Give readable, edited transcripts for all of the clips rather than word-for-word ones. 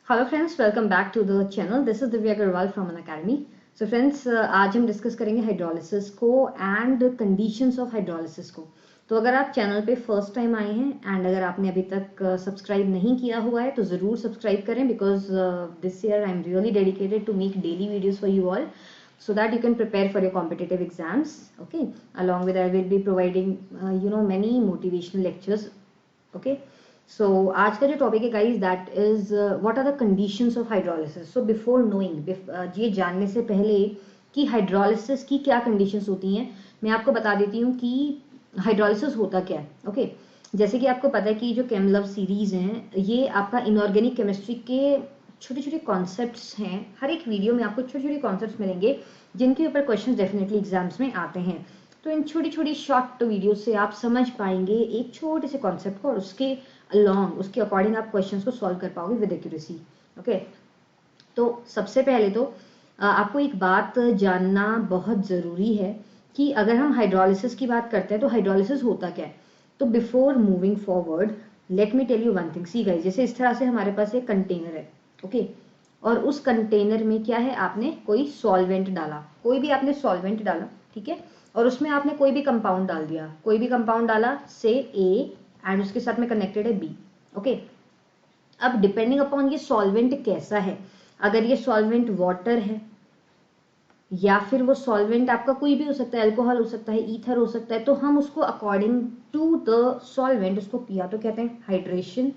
Hello friends, welcome back to the channel. This is Divya Agrawal from Unacademy. So friends, आज हम discuss करेंगे hydrolysis को and conditions of hydrolysis को। तो अगर आप चैनल पे फर्स्ट टाइम आए हैं एंड अगर आपने अभी तक सब्सक्राइब नहीं किया हुआ है तो ज़रूर सब्सक्राइब करें, because this year I am really dedicated to make daily videos for you all so that you can prepare for your competitive exams. Okay, along with I will be providing many motivational lectures. Okay, so आज का जो topic है guys that is what are the conditions of hydrolysis. So before knowing, ये जानने से पहले कि hydrolysis की क्या कंडीशंस होती हैं, मैं आपको बता देती हूँ कि हाइड्रोलिसिस होता क्या है। ओके, जैसे कि आपको पता है कि जो केमलव सीरीज हैं ये आपका इनऑर्गेनिक केमिस्ट्री के छोटे छोटे कॉन्सेप्ट्स हैं। हर एक वीडियो में आपको छोटे छोटे कॉन्सेप्ट्स मिलेंगे जिनके ऊपर क्वेश्चन डेफिनेटली एग्जाम्स में आते हैं। तो इन छोटी छोटी शॉर्ट वीडियो से आप समझ पाएंगे एक छोटे से कॉन्सेप्ट को और उसके अलॉन्ग उसके अकॉर्डिंग आप क्वेश्चंस को सॉल्व कर पाओगे विद एक्यूरेसी। ओके, तो सबसे पहले तो आपको एक बात जानना बहुत ज़रूरी है कि अगर हम हाइड्रोलिसिस की बात करते हैं तो हाइड्रोलिसिस होता क्या है। तो before moving forward let me tell you one thing. See guys, जैसे इस तरह से हमारे पास एक कंटेनर है। ओके, और उस कंटेनर में क्या है, आपने कोई सॉल्वेंट डाला, कोई भी आपने सॉल्वेंट डाला, ठीक है, और उसमें आपने कोई भी कंपाउंड डाल दिया, कोई भी कंपाउंड डाला से ए एंड उसके साथ में कनेक्टेड है बी। ओके, अब डिपेंडिंग अपॉन ये सॉल्वेंट कैसा है, अगर ये सॉल्वेंट वाटर है या फिर वो सॉल्वेंट आपका कोई भी हो सकता है, अल्कोहल हो सकता है, ईथर हो सकता है, तो हम उसको अकॉर्डिंग टू द सॉल्वेंट उसको या तो कहते हैं हाइड्रेशन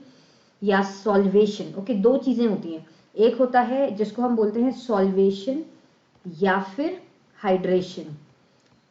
या सॉल्वेशन। ओके, दो चीजें होती हैं, एक होता है जिसको हम बोलते हैं सॉल्वेशन या फिर हाइड्रेशन,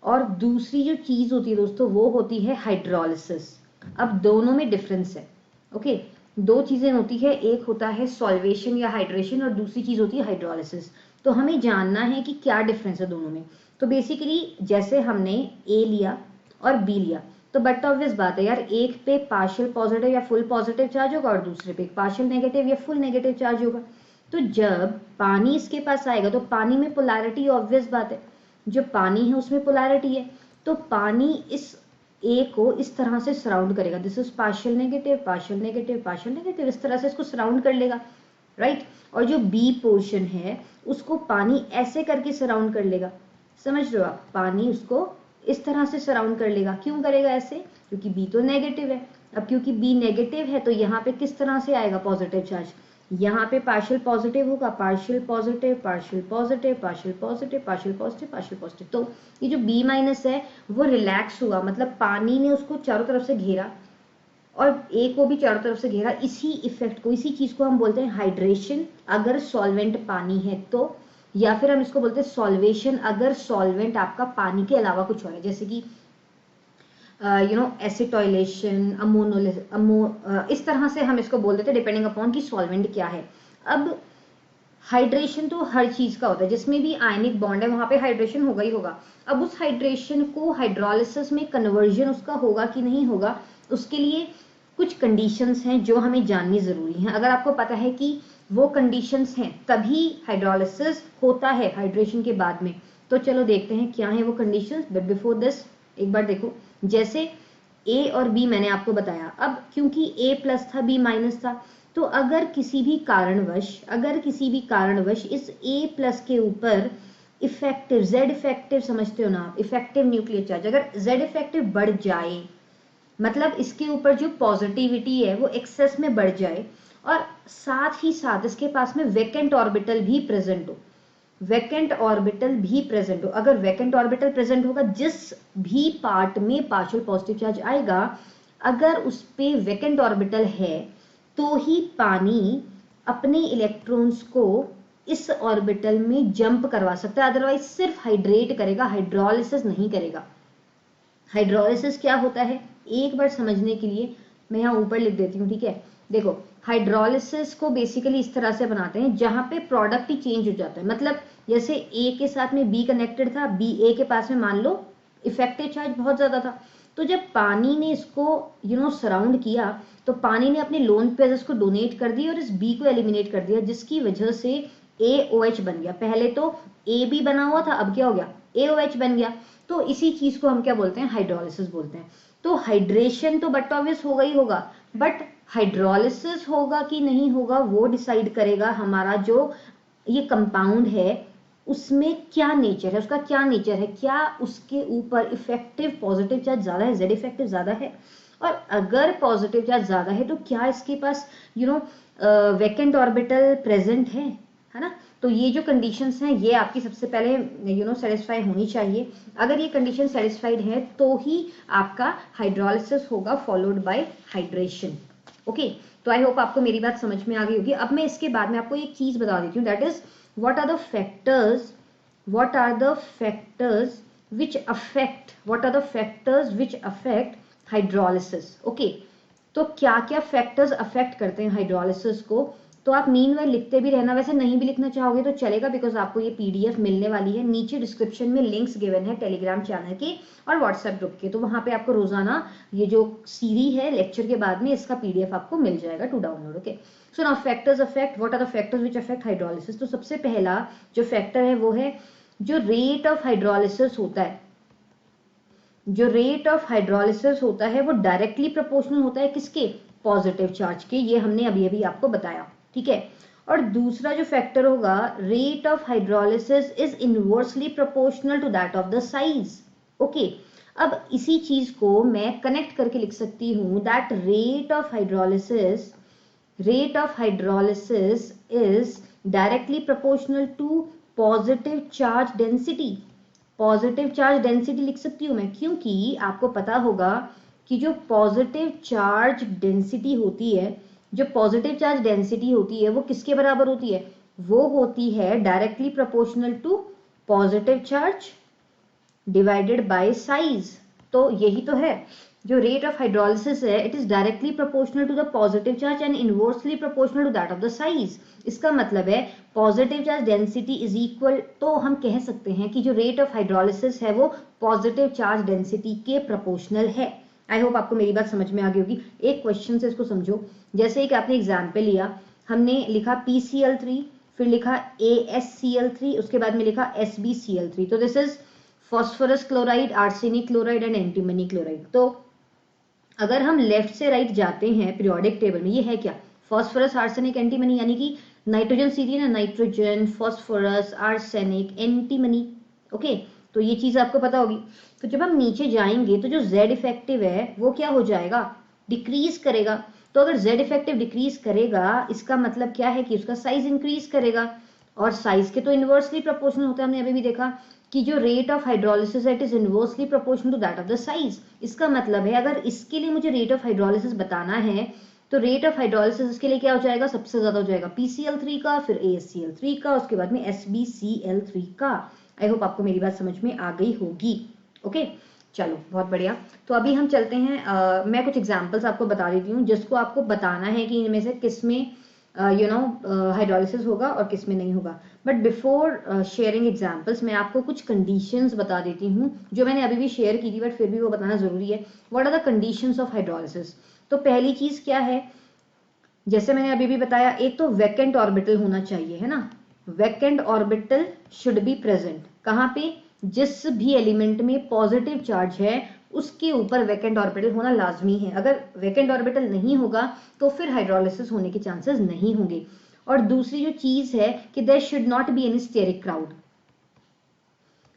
और दूसरी जो चीज होती है दोस्तों वो होती है हाइड्रोलिसिस। अब दोनों में डिफरेंस है। ओके, दो चीजें होती है, एक होता है सॉल्वेशन या हाइड्रेशन और दूसरी चीज होती है हाइड्रोलिसिस। तो हमें जानना है कि क्या डिफरेंस है दोनों में। तो बेसिकली जैसे हमने ए लिया और बी लिया, तो बट ऑब्वियस बात है यार, एक पे पार्शियल पॉजिटिव या फुल पॉजिटिव चार्ज होगा और दूसरे पे पार्शियल नेगेटिव या फुल नेगेटिव चार्ज होगा। तो जब पानी इसके पास आएगा तो पानी में पोलैरिटी, ऑब्वियस बात है, जो पानी है उसमें पोलैरिटी है, तो पानी इस ए को इस तरह से सराउंड करेगा, this is partial negative partial negative partial negative, इस तरह से इसको सराउंड कर लेगा, राइट। और जो बी पोर्शन है उसको पानी ऐसे करके सराउंड कर लेगा, समझ रहे हो आप, पानी उसको इस तरह से सराउंड कर लेगा। क्यों करेगा ऐसे, क्योंकि बी तो नेगेटिव है। अब क्योंकि बी नेगेटिव है तो यहाँ पे किस तरह से आएगा पॉजिटिव चार्ज, यहाँ पे पार्शियल पॉजिटिव होगा, partial positive partial positive partial positive partial positive partial positive. तो ये जो बी माइनस है वो रिलैक्स हुआ, मतलब पानी ने उसको चारों तरफ से घेरा और ए को भी चारों तरफ से घेरा। इसी इफेक्ट को, इसी चीज को हम बोलते हैं हाइड्रेशन अगर सॉल्वेंट पानी है तो, या फिर हम इसको बोलते हैं सॉल्वेशन अगर सॉल्वेंट आपका पानी के अलावा कुछ और है, जैसे कि एसिटॉयलेशन, इस तरह से हम इसको बोल देते हैं डिपेंडिंग अपॉन कि सॉल्वेंट क्या है। अब हाइड्रेशन तो हर चीज का होता है, जिसमें भी आयनिक बॉन्ड है वहां पे हाइड्रेशन होगा ही होगा। अब उस हाइड्रेशन को हाइड्रोलिसिस में कन्वर्जन उसका होगा कि नहीं होगा, उसके लिए कुछ कंडीशंस हैं जो हमें जाननी जरूरी है। अगर आपको पता है कि वो कंडीशंस हैं तभी हाइड्रोलिसिस होता है हाइड्रेशन के बाद में, तो चलो देखते हैं क्या है वो कंडीशंस। बट बिफोर दिस एक बार देखो, जैसे ए और बी मैंने आपको बताया, अब क्योंकि ए प्लस था बी माइनस था, तो अगर किसी भी कारणवश इस ए प्लस के ऊपर इफेक्टिव जेड इफेक्टिव, समझते हो ना आप, इफेक्टिव न्यूक्लियर चार्ज अगर जेड इफेक्टिव बढ़ जाए, मतलब इसके ऊपर जो पॉजिटिविटी है वो एक्सेस में बढ़ जाए और साथ ही साथ इसके पास में वैकेंट ऑर्बिटल भी प्रेजेंट हो, वैकेंट ऑर्बिटल भी प्रेजेंट हो, अगर वैकेंट ऑर्बिटल प्रेजेंट होगा जिस भी पार्ट में पार्शियल पॉजिटिव चार्ज आएगा, अगर उस पे वैकेंट ऑर्बिटल है तो ही पानी अपने इलेक्ट्रॉन्स को इस ऑर्बिटल में जंप करवा सकता है, अदरवाइज सिर्फ हाइड्रेट करेगा, हाइड्रोलिसिस नहीं करेगा। हाइड्रोलिसिस क्या होता है एक बार समझने के लिए मैं यहाँ ऊपर लिख देती हूँ, ठीक है। देखो, हाइड्रोलिसिस को बेसिकली इस तरह से बनाते हैं जहां पे प्रोडक्ट ही चेंज हो जाता है, मतलब जैसे ए के साथ में बी कनेक्टेड था, बी ए के पास में मान लो इफेक्टिव चार्ज बहुत ज्यादा था, तो जब पानी ने इसको सराउंड किया तो पानी ने अपने लोन पेयर्स को डोनेट कर दिया और इस बी को एलिमिनेट कर दिया, जिसकी वजह से AOH बन गया। पहले तो ए बी बना हुआ था, अब क्या हो गया, AOH बन गया। तो इसी चीज को हम क्या बोलते हैं, हाइड्रोलिसिस बोलते हैं। तो हाइड्रेशन तो बट ऑब्वियस होगा ही होगा, बट हाइड्रोलिसिस होगा कि नहीं होगा वो डिसाइड करेगा हमारा जो ये कंपाउंड है उसमें क्या नेचर है, उसका क्या नेचर है, क्या उसके ऊपर इफेक्टिव पॉजिटिव चार्ज ज्यादा है, जेड इफेक्टिव ज्यादा है, और अगर पॉजिटिव चार्ज ज्यादा है तो क्या इसके पास वैकेंट ऑर्बिटल प्रेजेंट है ना। तो ये जो कंडीशंस हैं ये आपकी सबसे पहले सेटिस्फाई होनी चाहिए। अगर ये कंडीशन सेटिस्फाइड है तो ही आपका हाइड्रोलिसिस होगा फॉलोड बाय हाइड्रेशन। ओके, तो आई होप आपको मेरी बात समझ में आ गई होगी। अब मैं इसके बाद में आपको एक चीज बता देती हूँ, that is what are the factors which affect hydrolysis। Okay, तो क्या क्या फैक्टर्स अफेक्ट करते हैं हाइड्रोलिसिस को, तो आप मीनवाइल लिखते भी रहना, वैसे नहीं भी लिखना चाहोगे तो चलेगा, बिकॉज आपको ये पीडीएफ मिलने वाली है। नीचे डिस्क्रिप्शन में लिंक्स गिवन है टेलीग्राम चैनल के और व्हाट्सएप ग्रुप के, तो वहां पे आपको रोजाना ये जो सीरीज है लेक्चर के बाद में इसका पीडीएफ आपको मिल जाएगा to download. Okay, so now factors affect, what are the factors which affect hydrolysis. तो सबसे पहला जो फैक्टर है वो है जो रेट ऑफ हाइड्रोलिसिस होता है। जो रेट ऑफ हाइड्रोलिसिस होता है वो डायरेक्टली प्रोपोर्शनल होता है किसके, पॉजिटिव चार्ज के, ये हमने अभी अभी आपको बताया, ठीक है। और दूसरा जो फैक्टर होगा, rate of hydrolysis is inversely proportional to that of the size. Okay, अब इसी चीज को मैं कनेक्ट करके लिख सकती हूं that rate of hydrolysis is directly proportional to positive charge density. Positive charge density लिख सकती हूं मैं, क्योंकि आपको पता होगा कि जो पॉजिटिव चार्ज डेंसिटी होती है, जो पॉजिटिव चार्ज डेंसिटी होती है वो किसके बराबर होती है, वो होती है directly proportional to positive charge divided by size. तो यही तो है जो रेट ऑफ हाइड्रोलिसिस है, it is directly proportional to the positive charge and inversely proportional to that of the size. इसका मतलब है positive charge density is equal, तो हम कह सकते हैं कि जो रेट ऑफ हाइड्रोलिसिस है वो पॉजिटिव चार्ज डेंसिटी के प्रोपोर्शनल है। आई होप आपको मेरी बात समझ में आ गई होगी। एक क्वेश्चन से इसको समझो, जैसे एक आपने एग्जाम्पल लिया, हमने लिखा PCl3, फिर लिखा AsCl3, उसके बाद में लिखा SbCl3, तो this is phosphorus chloride, arsenic chloride and antimony chloride. तो अगर हम लेफ्ट से राइट जाते हैं पीरियोडिक टेबल में, ये है क्या, फॉस्फोरस आर्सेनिक एंटीमनी, यानी कि नाइट्रोजन सी है ना, nitrogen phosphorus arsenic antimony. Okay, तो ये चीज आपको पता होगी। तो जब हम नीचे जाएंगे तो जो Z इफेक्टिव है वो क्या हो जाएगा, डिक्रीज करेगा। तो अगर Z इफेक्टिव डिक्रीज करेगा इसका मतलब क्या है कि उसका साइज इंक्रीज करेगा, और साइज के तो इनवर्सली प्रोपोर्शनल होता है। हमने अभी भी देखा कि जो रेट ऑफ हाइड्रोलिसिस है it is inversely proportional to that of the size. इसका मतलब है अगर इसके लिए मुझे रेट ऑफ हाइड्रोलिसिस बताना है तो रेट ऑफ हाइड्रोलिसिस इसके लिए क्या हो जाएगा, सबसे ज्यादा हो जाएगा PCl3 का, फिर AsCl3 का, उसके बाद में SbCl3 का। आई होप आपको मेरी बात समझ में आ गई होगी। ओके, चलो बहुत बढ़िया। तो अभी हम चलते हैं, मैं कुछ एग्जांपल्स आपको बता देती हूँ जिसको आपको बताना है कि इनमें से किसमें हाइड्रोलिसिस होगा और किसमें नहीं होगा। बट बिफोर शेयरिंग एग्जांपल्स मैं आपको कुछ कंडीशंस बता देती हूँ जो मैंने अभी भी शेयर की थी, बट फिर भी वो बताना जरूरी है। What are the conditions of hydrolysis. तो पहली चीज क्या है, जैसे मैंने अभी भी बताया, एक तो वैकेंट ऑर्बिटल होना चाहिए, है ना। Vacant orbital should be present, कहाँ पे, जिस भी एलिमेंट में पॉजिटिव चार्ज है उसके ऊपर वैकेंट ऑर्बिटल होना लाजमी है। अगर वैकेंट ऑर्बिटल नहीं होगा तो फिर हाइड्रोलिसिस होने के चांसेस नहीं होंगे। और दूसरी जो चीज है कि there should not be any steric crowd.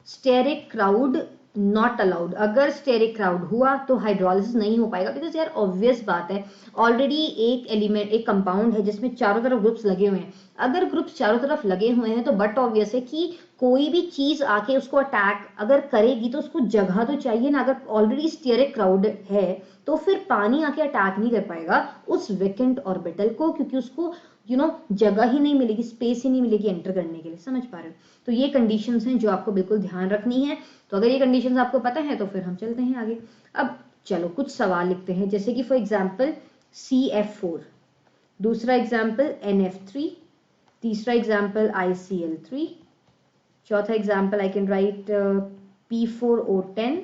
Steric crowd not allowed. अगर स्टेरिक क्राउड हुआ तो हाइड्रोलिसिस नहीं हो पाएगा, बिकॉज यार ऑब्वियस बात है, ऑलरेडी एक एलिमेंट, एक कंपाउंड है जिसमें चारों तरफ ग्रुप्स लगे हुए हैं। अगर ग्रुप्स चारों तरफ लगे हुए हैं तो बट ऑब्वियस है कि कोई भी चीज आके उसको अटैक अगर करेगी तो उसको जगह तो चाहिए ना। अगर ऑलरेडी स्टेरिक क्राउड है तो फिर पानी आके अटैक नहीं कर पाएगा उस वैकेंट ऑर्बिटल को, क्योंकि उसको जगह ही नहीं मिलेगी, स्पेस ही नहीं मिलेगी एंटर करने के लिए। समझ पा रहे हो। तो ये कंडीशंस हैं जो आपको बिल्कुल ध्यान रखनी है। तो अगर ये कंडीशंस आपको पता है तो फिर हम चलते हैं आगे। अब चलो कुछ सवाल लिखते हैं, जैसे कि फॉर एग्जांपल CF4, दूसरा एग्जांपल NF3, तीसरा एग्जांपल ICl3, चौथा example I can write P4O10,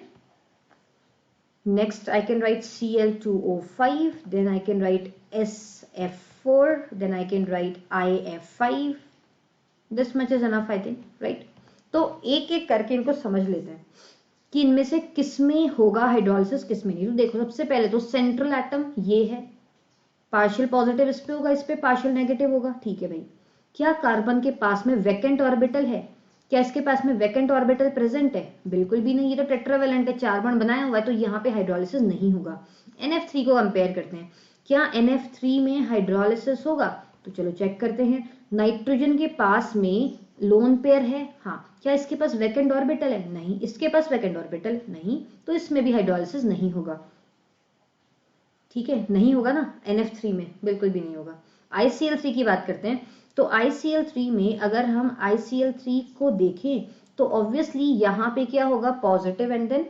next I can write Cl2O5, then I can write SF4, then I can write IF5. This much is enough I think, right? तो एक एक करके इनको समझ लेते हैं कि इनमें से किसमें होगा हाइड्रोलिसिस, किसमें नहीं। तो देखो सबसे पहले तो सेंट्रल एटम ये है, पार्शियल पॉजिटिव इस पे होगा, इस पे पार्शियल नेगेटिव होगा। ठीक है भाई, क्या कार्बन के पास में वैकेंट ऑर्बिटल है? क्या इसके पास में वैकेंट ऑर्बिटल प्रेजेंट है? बिल्कुल भी नहीं, ये तो टेट्रावेलेंट है, 4 बॉन्ड बनाया हुआ है, तो यहाँ पे हाइड्रोलिसिस नहीं होगा। NF3 को कंपेयर करते हैं, क्या NF3 में हाइड्रोलिसिस होगा? तो चलो चेक करते हैं। नाइट्रोजन के पास में लोन पेयर है, हाँ। क्या इसके पास वैकेंट ऑर्बिटल है? नहीं, इसके पास वैकेंट ऑर्बिटल नहीं, तो इसमें भी हाइड्रोलिसिस नहीं होगा। ठीक है, नहीं होगा ना, NF3 में बिल्कुल भी नहीं होगा। ICl3 की बात करते हैं, तो ICl3 में अगर हम ICl3 को देखें तो ऑब्वियसली यहाँ पे क्या होगा, पॉजिटिव एंड देन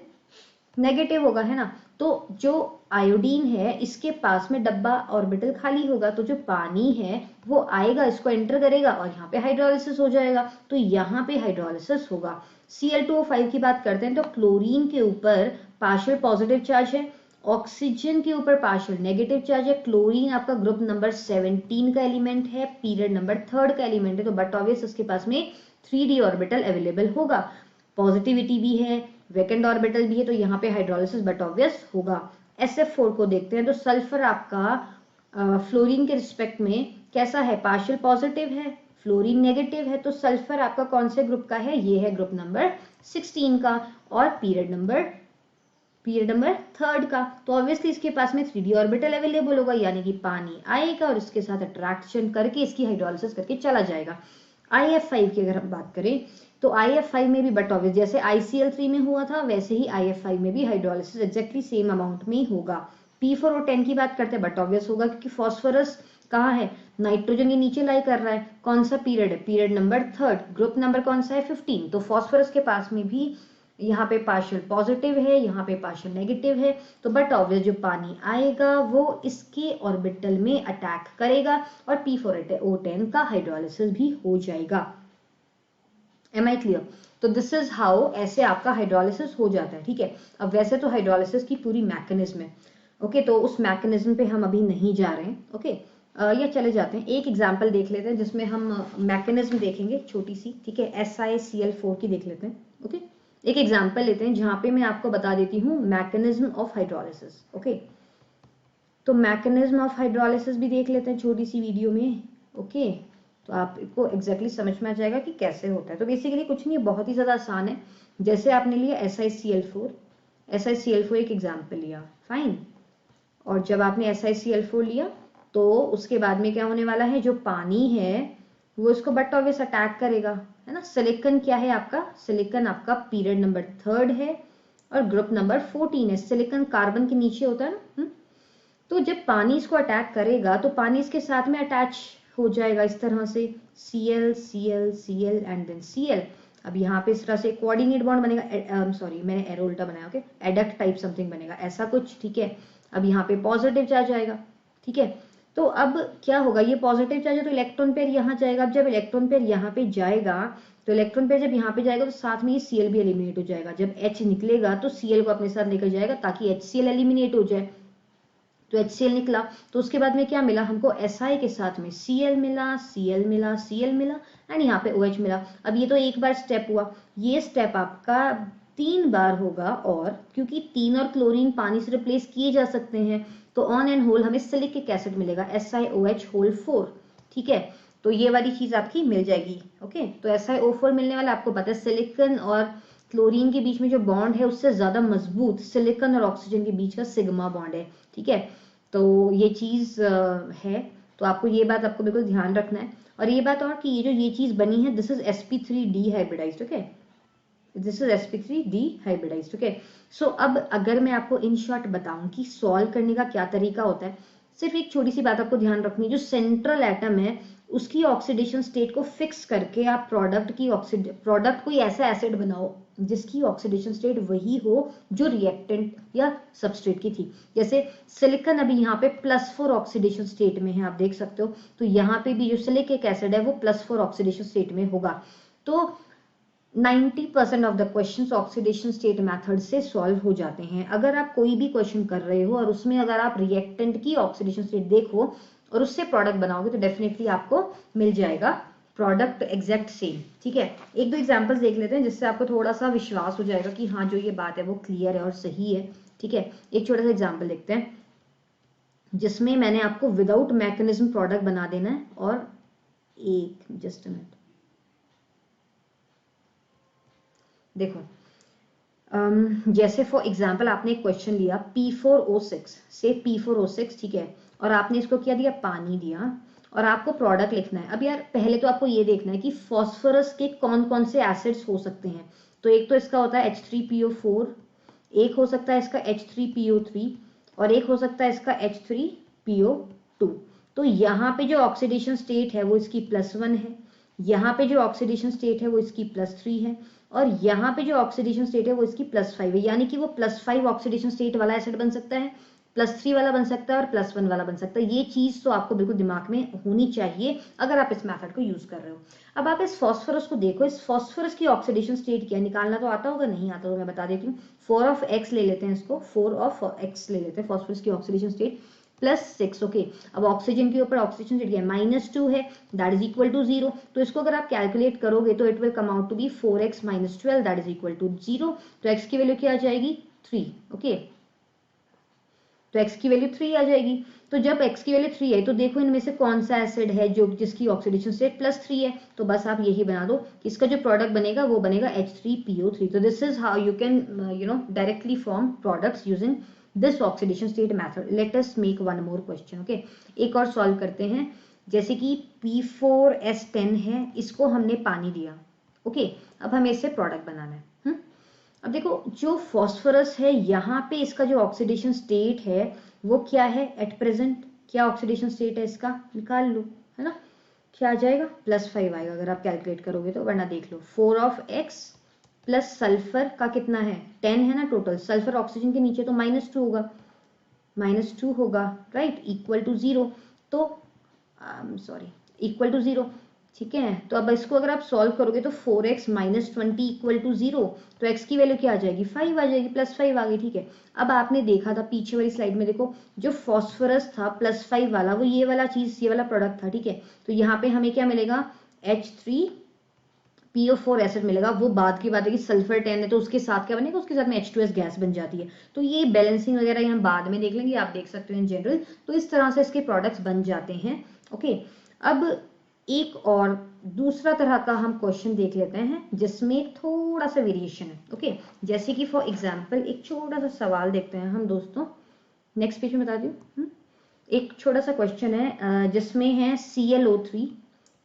नेगेटिव होगा, है ना। तो जो आयोडीन है इसके पास में डब्बा ऑर्बिटल खाली होगा, तो जो पानी है वो आएगा, इसको एंटर करेगा और यहाँ पे हाइड्रोलिसिस हो जाएगा, तो यहाँ पे हाइड्रोलिसिस होगा। Cl2O5 की बात करते हैं, तो क्लोरीन के ऊपर पार्शियल पॉजिटिव चार्ज है, ऑक्सीजन के ऊपर पार्शियल नेगेटिव चार्ज है। क्लोरीन आपका ग्रुप नंबर 17 का एलिमेंट है, पीरियड नंबर 3 का एलिमेंट है, तो बट ऑब्वियस उसके पास में 3d ऑर्बिटल अवेलेबल होगा। पॉजिटिविटी भी है, वैकेंट ऑर्बिटल भी है, तो यहाँ पे हाइड्रोलिसिस बट ऑब्वियस होगा। SF4 को देखते हैं, तो सल्फर आपका फ्लोरीन के रिस्पेक्ट में कैसा है, पार्शियल पॉजिटिव है, फ्लोरीन नेगेटिव है, तो सल्फर आपका कौन से ग्रुप का है, ये है ग्रुप नंबर 16 का, और पीरियड नंबर 3 का, तो ऑब्वियसली इसके पास में 3d ऑर्बिटल अवेलेबल होगा, यानी कि पानी आएगा और इसके साथ अट्रैक्शन करके इसकी हाइड्रोलिसिस करके चला जाएगा। IF5 की अगर हम बात करें, तो IF5 में भी बट ऑब्वियस जैसे ICl3 में हुआ था वैसे ही IF5 में भी हाइड्रोलिसिस एक्जैक्टली सेम अमाउंट में ही होगा। P4O10 की बात करते हैं, बट ऑब्वियस होगा क्योंकि फॉस्फोरस कहाँ है, नाइट्रोजन के नीचे लाई कर रहा है। कौन सा पीरियड है, पीरियड नंबर 3, ग्रुप नंबर कौन सा है, 15, तो फॉस्फोरस के पास में भी यहाँ पे पार्शियल पॉजिटिव है, यहाँ पे पार्शियल नेगेटिव है, तो बट ऑब्वियस जो पानी आएगा वो इसके ऑर्बिटल में अटैक करेगा और P4O10 का हाइड्रोलिसिस भी हो जाएगा। Am I clear? तो दिस इज हाउ, ऐसे आपका हाइड्रोलिसिस हो जाता है। ठीक है, अब वैसे तो हाइड्रोलिसिस की पूरी मैकेनिज्म है, ओके, तो उस मैकेनिज्म पे हम अभी नहीं जा रहे हैं, ओके। या चले जाते हैं, एक एग्जांपल देख लेते हैं जिसमें हम मैकेनिज्म देखेंगे छोटी सी, ठीक है, SiCl4 की देख लेते हैं, ओके। एक एग्जांपल लेते हैं जहां पे मैं आपको बता देती हूँ मैकेनिज्म ऑफ हाइड्रोलिसिस, ओके। तो मैकेनिज्म ऑफ हाइड्रोलिसिस भी देख लेते हैं छोटी सी वीडियो में, ओके, तो आपको एग्जैक्टली समझ में आ जाएगा कि कैसे होता है। तो बेसिकली कुछ नहीं, बहुत ही ज्यादा आसान है। जैसे आपने लिया SiCl4 एक एग्जाम्पल लिया, फाइन, और जब आपने SiCl4 लिया तो उसके बाद में क्या होने वाला है, जो पानी है वो इसको बट ऑब्वियस अटैक करेगा, है ना। सिलिकॉन क्या है आपका, सिलिकॉन आपका पीरियड नंबर 3 है और ग्रुप नंबर 14 है। सिलिकॉन कार्बन के नीचे होता है ना, तो जब पानी इसको अटैक करेगा तो पानी इसके साथ में अटैच हो जाएगा इस तरह से, Cl Cl Cl and then Cl। अब यहाँ पे इस तरह से कोऑर्डिनेट बॉन्ड बनेगा, सॉरी मैंने एरो उल्टा बनाया, ओके, एडक्ट टाइप समथिंग बनेगा, ऐसा कुछ, ठीक है। अब यहाँ पे पॉजिटिव चार्ज आएगा, ठीक है, तो अब क्या होगा, ये पॉजिटिव चार्ज है तो इलेक्ट्रॉन पेयर यहाँ जाएगा। अब जब इलेक्ट्रॉन पेयर यहाँ पे जाएगा तो इलेक्ट्रॉन पेयर जब यहाँ पे जाएगा तो साथ में ये Cl भी एलिमिनेट हो जाएगा। जब H निकलेगा तो Cl को अपने साथ लेकर जाएगा ताकि HCl एलिमिनेट हो जाए। तो HCl निकला तो उसके बाद में क्या मिला हमको, Si के साथ में Cl मिला, Cl मिला, Cl मिला एंड यहाँ पे OH मिला। अब ये तो एक बार स्टेप हुआ, ये स्टेप आपका 3 बार होगा, और क्योंकि 3 और क्लोरीन पानी से रिप्लेस किए जा सकते हैं तो ऑन एंड होल हमें सिलिकिक एसिड मिलेगा, SiOH4, ठीक है। तो ये वाली चीज आपकी मिल जाएगी, ओके। तो SiO4 मिलने वाला, आपको पता है सिलिकॉन और क्लोरीन के बीच में जो बॉन्ड है उससे ज्यादा मजबूत सिलिकॉन और ऑक्सीजन के बीच का सिग्मा बॉन्ड है, ठीक है। तो ये चीज है, तो आपको ये बात आपको बिल्कुल ध्यान रखना है। और ये बात और कि ये जो ये चीज बनी है, this is sp3 hybridised, okay, this is sp3 hybridised, okay. So अब अगर मैं आपको इन शॉर्ट बताऊं कि सॉल्व करने का क्या तरीका होता है, सिर्फ एक छोटी सी बात आपको ध्यान रखनी है, जो सेंट्रल एटम है उसकी ऑक्सीडेशन स्टेट को फिक्स करके आप प्रोडक्ट कोई ऐसा एसिड बनाओ जिसकी ऑक्सीडेशन स्टेट वही हो जो रिएक्टेंट या सबस्ट्रेट की थी। जैसे सिलिकॉन अभी यहाँ पे +4 ऑक्सीडेशन स्टेट में है, आप देख सकते हो, तो यहाँ पे भी जो सिलिकिक एसिड है वो +4 ऑक्सीडेशन स्टेट में होगा। तो 90% of the questions oxidation state method से सॉल्व हो जाते हैं। अगर आप कोई भी क्वेश्चन कर रहे हो और उसमें अगर आप रिएक्टेंट की ऑक्सीडेशन स्टेट देखो और उससे प्रोडक्ट बनाओगे तो डेफिनेटली आपको मिल जाएगा प्रोडक्ट एग्जैक्ट सेम, ठीक है। एक दो एग्जांपल्स देख लेते हैं जिससे आपको थोड़ा सा विश्वास हो जाएगा कि हाँ जो ये बात है वो क्लियर है और सही है, ठीक है। एक छोटा सा एग्जांपल देखते हैं। जिसमें मैंने आपको विदाउट मैकेनिज्म प्रोडक्ट बना देना है। और एक जस्ट मिनट, देखो जैसे फॉर एग्जाम्पल आपने एक क्वेश्चन लिया P4O6 से P4O6, ठीक है, और आपने इसको क्या दिया, पानी दिया, और आपको प्रोडक्ट लिखना है। अब यार पहले तो आपको ये देखना है कि फॉस्फोरस के कौन कौन से एसिड्स हो सकते हैं। तो एक तो इसका होता है H3PO4, एक हो सकता है इसका H3PO3, और एक हो सकता है इसका H3PO2। तो यहाँ पे जो ऑक्सीडेशन स्टेट है वो इसकी +1 है, यहाँ पे जो ऑक्सीडेशन स्टेट है वो इसकी +3 है, और यहाँ पे जो ऑक्सीडेशन स्टेट है वो इसकी +5 है। यानी कि वो +5 ऑक्सीडेशन स्टेट वाला एसिड बन सकता है, +3 वाला बन सकता है, और +1 वाला बन सकता है। ये चीज तो आपको बिल्कुल दिमाग में होनी चाहिए अगर आप इस मेथड को यूज कर रहे हो। अब आप इस फॉस्फोरस को देखो, इस फॉस्फोरस की ऑक्सीडेशन स्टेट क्या निकालना तो आता होगा, नहीं आता तो मैं बता देती हूँ। 4 ले लेते हैं इसको, 4 ले लेते हैं फॉस्फोरस की ऑक्सीडेशन स्टेट +6। ओके, अब ऑक्सीजन के ऊपर ऑक्सीडेशन स्टेट क्या है, -2 है, दैट इज इक्वल टू 0। तो इसको अगर आप कैलकुलेट करोगे तो it will come out to be 4x - 12 that is equal to 0। तो x की वैल्यू क्या आ जाएगी, 3। ओके, तो x की वैल्यू 3 आ जाएगी। तो जब x की वैल्यू 3 है तो देखो इनमें से कौन सा एसिड है जो जिसकी ऑक्सीडेशन स्टेट +3 है। तो बस आप यही बना दो कि इसका जो प्रोडक्ट बनेगा वो बनेगा H3PO3। तो this is how you can directly form products using this oxidation state method. Let us make one more question. Okay, एक और सॉल्व करते हैं। जैसे कि P4S10 है, इसको हमने पानी दिया। ओके, अब हमें इससे प्रोडक्ट बनाना है। अब देखो जो फॉस्फोरस है यहाँ पे इसका जो ऑक्सीडेशन स्टेट है वो क्या है एट प्रेजेंट, क्या ऑक्सीडेशन स्टेट है इसका, निकाल लो, है ना। क्या आ जाएगा, +5 आएगा अगर आप कैलकुलेट करोगे तो, वरना देख लो 4x प्लस सल्फर का कितना है, 10 है ना टोटल। सल्फर ऑक्सीजन के नीचे तो -2 होगा, -2 होगा, राइट, इक्वल टू 0। तो सॉरी, इक्वल टू 0, ठीक है। तो अब इसको अगर आप सॉल्व करोगे तो 4x - 20 इक्वल टू 0। तो x की वैल्यू क्या आ जाएगी, 5 आ जाएगी, +5 आ गई, ठीक है। अब आपने देखा था पीछे वाली स्लाइड में, देखो जो फॉस्फोरस था +5 वाला वो ये वाला चीज, ये वाला प्रोडक्ट था, ठीक है। तो यहाँ पे हमें क्या मिलेगा, H3PO4 एसिड मिलेगा। वो बाद की बात है कि सल्फर 10 है तो उसके साथ क्या बनेगा, उसके साथ में H2S गैस बन जाती है। तो ये बैलेंसिंग वगैरह हम बाद में देख लेंगे, आप देख सकते हो इन जनरल। तो इस तरह से इसके प्रोडक्ट्स बन जाते हैं। ओके, अब एक और दूसरा तरह का हम क्वेश्चन देख लेते हैं जिसमें थोड़ा सा वेरिएशन है। ओके, जैसे कि फॉर एग्जांपल एक छोटा सा सवाल देखते हैं हम दोस्तों, नेक्स्ट पेज में बता दूं। एक छोटा सा क्वेश्चन है जिसमें है ClO3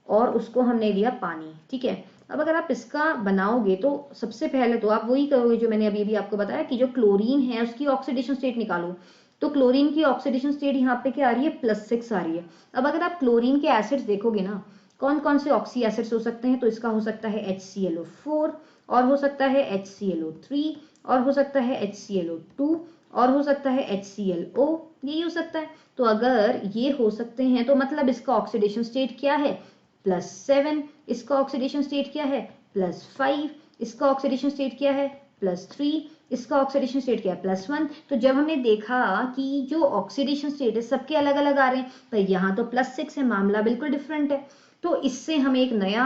और उसको हमने दिया पानी, ठीक है। अब अगर आप इसका बनाओगे तो सबसे पहले तो आप वही करोगे जो मैंने अभी आपको बताया कि जो क्लोरीन है उसकी ऑक्सीडेशन स्टेट निकालो। तो क्लोरीन की ऑक्सीडेशन स्टेट यहाँ पे क्या आ रही है, +6 आ रही है। अब अगर आप क्लोरीन के एसिड्स देखोगे ना, कौन कौन से ऑक्सी एसिड्स हो सकते हैं, तो इसका हो सकता है HClO4, और हो सकता है HClO3, और हो सकता है HClO2, और हो सकता है HClO, यही हो सकता है। तो अगर ये हो सकते हैं तो मतलब इसका ऑक्सीडेशन स्टेट क्या है, +7, इसका ऑक्सीडेशन स्टेट क्या है, +5, इसका ऑक्सीडेशन स्टेट क्या है, +3, इसका ऑक्सीडेशन स्टेट क्या है, +1। तो जब हमने देखा कि जो ऑक्सीडेशन स्टेट है सबके अलग अलग आ रहे हैं, तो यहाँ तो +6 है, मामला बिल्कुल डिफरेंट है। तो इससे हमें एक नया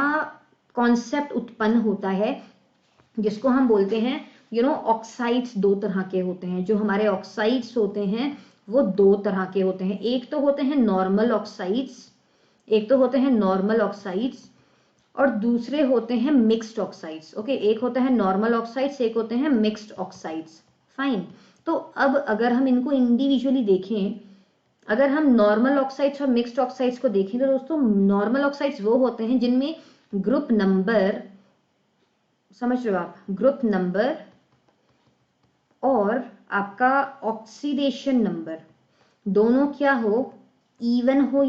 कॉन्सेप्ट उत्पन्न होता है जिसको हम बोलते हैं ऑक्साइड्स दो तरह के होते हैं। जो हमारे ऑक्साइड्स होते हैं वो दो तरह के होते हैं। एक तो होते हैं नॉर्मल ऑक्साइड्स, और दूसरे होते हैं मिक्स्ड ऑक्साइड्स। ओके, एक होता है नॉर्मल ऑक्साइड्स, एक होते हैं मिक्स्ड ऑक्साइड्स। फाइन, तो अब अगर हम इनको इंडिविजुअली देखें, अगर हम नॉर्मल ऑक्साइड्स और मिक्स्ड ऑक्साइड्स को देखें तो दोस्तों नॉर्मल ऑक्साइड्स वो होते हैं जिनमें ग्रुप नंबर, समझ रहे हो आप, ग्रुप नंबर और आपका ऑक्सीडेशन नंबर दोनों क्या हो, इवन हो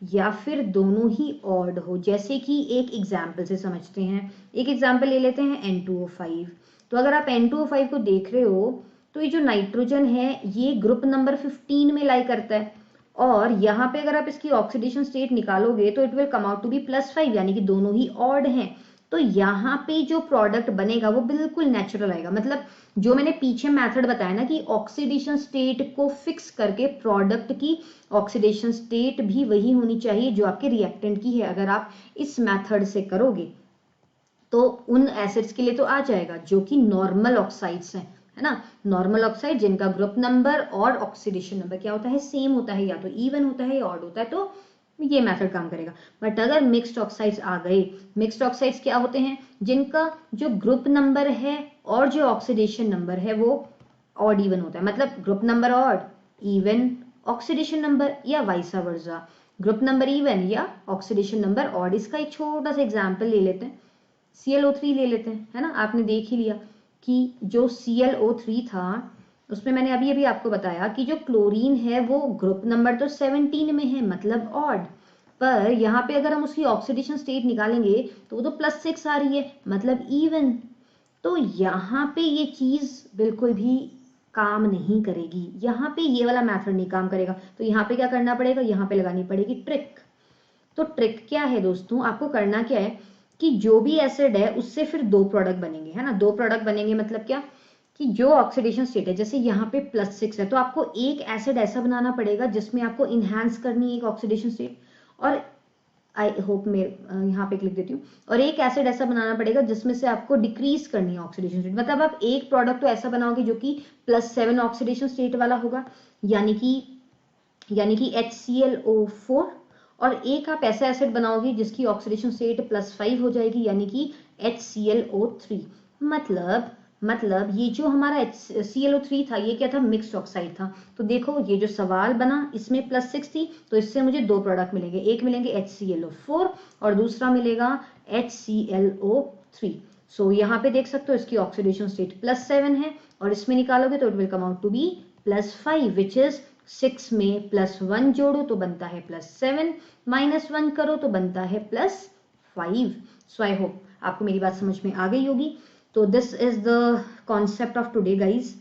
या फिर दोनों ही ऑड हो। जैसे कि एक एग्जाम्पल से समझते हैं, एक एग्जाम्पल ले लेते हैं N2O5। तो अगर आप N2O5 को देख रहे हो तो ये जो नाइट्रोजन है ये ग्रुप नंबर 15 में लाई करता है, और यहाँ पे अगर आप इसकी ऑक्सीडेशन स्टेट निकालोगे तो it will come out to be +5, यानी कि दोनों ही ऑड हैं। तो यहाँ पे जो प्रोडक्ट बनेगा वो बिल्कुल नेचुरल आएगा। मतलब जो मैंने पीछे मेथड बताया ना कि ऑक्सीडेशन स्टेट को फिक्स करके प्रोडक्ट की ऑक्सीडेशन स्टेट भी वही होनी चाहिए जो आपके रिएक्टेंट की है। अगर आप इस मेथड से करोगे तो उन एसिड्स के लिए तो आ जाएगा जो कि नॉर्मल ऑक्साइड्स हैं, है ना। नॉर्मल ऑक्साइड जिनका ग्रुप नंबर और ऑक्सीडेशन नंबर क्या होता है, सेम होता है, या तो इवन होता है या ऑड होता है, तो ये मेथड काम करेगा। बट अगर मिक्स्ड ऑक्साइड्स आ गए, मिक्स्ड ऑक्साइड्स क्या होते हैं, जिनका जो ग्रुप नंबर है और जो ऑक्सीडेशन नंबर है वो ऑड इवन होता है, मतलब group number odd even oxidation number, या वाइसा वर्सा, ग्रुप नंबर इवन या ऑक्सीडेशन नंबर ऑड। इसका एक छोटा सा एग्जांपल ले लेते हैं, ClO3 ले लेते हैं, है ना। आपने देख ही लिया कि जो ClO3 था उसमें मैंने अभी अभी आपको बताया कि जो क्लोरीन है वो ग्रुप नंबर तो 17 में है, मतलब ऑड, पर यहाँ पे अगर हम उसकी ऑक्सीडेशन स्टेट निकालेंगे तो वो तो +6 आ रही है, मतलब इवन। तो यहाँ पे ये चीज बिल्कुल भी काम नहीं करेगी, यहाँ पे ये वाला मेथड नहीं काम करेगा। तो यहाँ पे क्या करना पड़ेगा, यहाँ पे लगानी पड़ेगी ट्रिक। तो ट्रिक क्या है दोस्तों, आपको करना क्या है कि जो भी एसिड है उससे फिर 2 प्रोडक्ट बनेंगे, है ना। 2 प्रोडक्ट बनेंगे मतलब क्या, कि जो ऑक्सीडेशन स्टेट है, जैसे यहाँ पे +6 है, तो आपको एक एसिड ऐसा बनाना पड़ेगा जिसमें आपको इनहेंस करनी है एक ऑक्सीडेशन स्टेट, और आई होप मैं यहाँ पे क्लिक देती हूँ, और एक एसिड ऐसा बनाना पड़ेगा जिसमें से आपको डिक्रीज करनी है ऑक्सीडेशन स्टेट। मतलब आप एक प्रोडक्ट तो ऐसा बनाओगे जो कि +7 ऑक्सीडेशन स्टेट वाला होगा, यानी कि HClO4, और एक आप ऐसा एसिड बनाओगे जिसकी ऑक्सीडेशन स्टेट +5 हो जाएगी, यानी कि HClO3। मतलब ये जो हमारा ClO3 था ये क्या था, मिक्स्ड ऑक्साइड था। तो देखो ये जो सवाल बना इसमें +6 थी, तो इससे मुझे 2 प्रोडक्ट मिलेंगे, एक मिलेंगे HClO4 और दूसरा मिलेगा HClO3। सो यहाँ पे देख सकते हो इसकी ऑक्सीडेशन स्टेट +7 है, और इसमें निकालोगे तो it will come out to be +5, which is 6 में +1 जोड़ो तो बनता है +7, -1 करो तो बनता है +5। सो आई होप आपको मेरी बात समझ में आ गई होगी। तो this is the concept of today guys.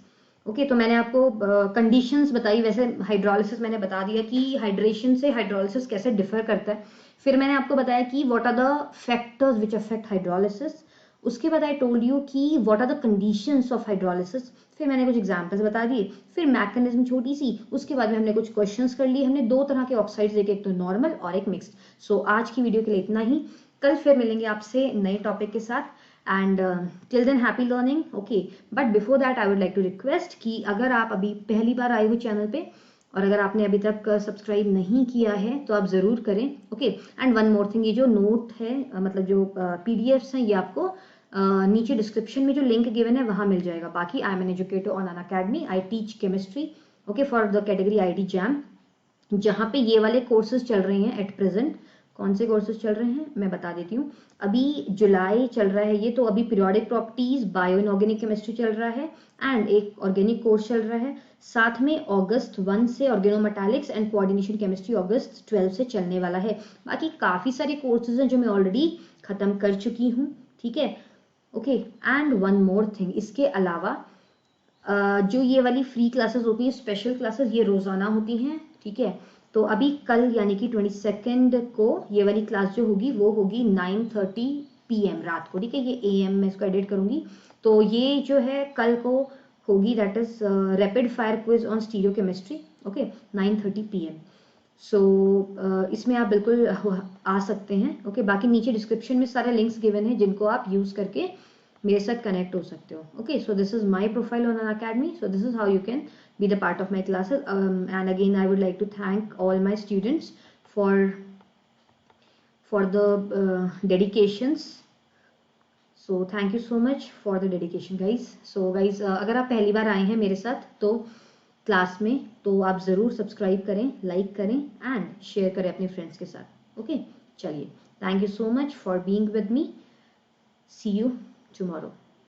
Okay, तो मैंने आपको कंडीशंस बताई, वैसे हाइड्रोलिसिस मैंने बता दिया कि हाइड्रेशन से हाइड्रोलिसिस कैसे डिफर करता है। फिर मैंने आपको बताया कि what are the factors which affect hydrolysis. उसके बाद आई टोल्ड यू कि what are the conditions of hydrolysis. फिर मैंने कुछ एग्जांपल्स बता दिए, फिर मैकेनिज्म छोटी सी, उसके बाद में हमने कुछ क्वेश्चंस कर लिए। हमने 2 तरह के ऑक्साइड्स देखे, एक तो नॉर्मल और एक मिक्स्ड। सो आज की वीडियो के लिए इतना ही, कल फिर मिलेंगे आपसे नए टॉपिक के साथ। And till then happy learning. Okay, but before that I would like to request कि अगर आप अभी पहली बार आए हो चैनल पे और अगर आपने अभी तक सब्सक्राइब नहीं किया है तो आप जरूर करें। Okay, and one more thing, ये जो नोट है मतलब जो PDFs हैं ये आपको नीचे डिस्क्रिप्शन में जो लिंक गिवन है वहां मिल जाएगा। बाकी I am an educator on Unacademy, I teach chemistry okay for the category IIT jam, जहाँ पे ये वाले कोर्सेज चल रहे हैं एट प्रेजेंट। कौन से कोर्सेज चल रहे हैं मैं बता देती हूँ। अभी जुलाई चल रहा है ये, तो अभी periodic properties, bio inorganic chemistry चल रहा है, एंड एक ऑर्गेनिक कोर्स चल रहा है। साथ में अगस्त 1 से ऑर्गेनोमेटालिक्स एंड कोऑर्डिनेशन केमिस्ट्री अगस्त 12 से चलने वाला है। बाकी काफी सारे कोर्सेज हैं जो मैं ऑलरेडी खत्म कर चुकी हूँ, ठीक है। Okay, and one more thing, इसके अलावा जो ये वाली फ्री क्लासेस होती हैं, स्पेशल क्लासेस, ये रोजाना होती हैं, ठीक है। तो अभी कल यानी कि 22 को ये वाली क्लास जो होगी वो होगी 9:30 PM रात को, ठीक है। ये AM में इसको एडिट करूंगी, तो ये जो है कल को होगी, that is rapid fire quiz on stereo chemistry, okay, 9:30 PM। सो इसमें आप बिल्कुल आ सकते हैं, ओके। बाकी नीचे डिस्क्रिप्शन में सारे लिंक्स गिवन है जिनको आप यूज करके मेरे साथ कनेक्ट हो सकते हो, okay. So this is my profile on Unacademy, so this is how you can be the part of my classes, and again I would like to thank all my students for the dedications. So thank you so much for the dedication guys. So guys, अगर आप पहली बार आए हैं मेरे साथ तो class में, तो आप ज़रूर सब्सक्राइब करें, लाइक करें एंड शेयर करें अपने फ्रेंड्स के साथ, ओके। चलिए, thank you so much for being with me, see you tomorrow.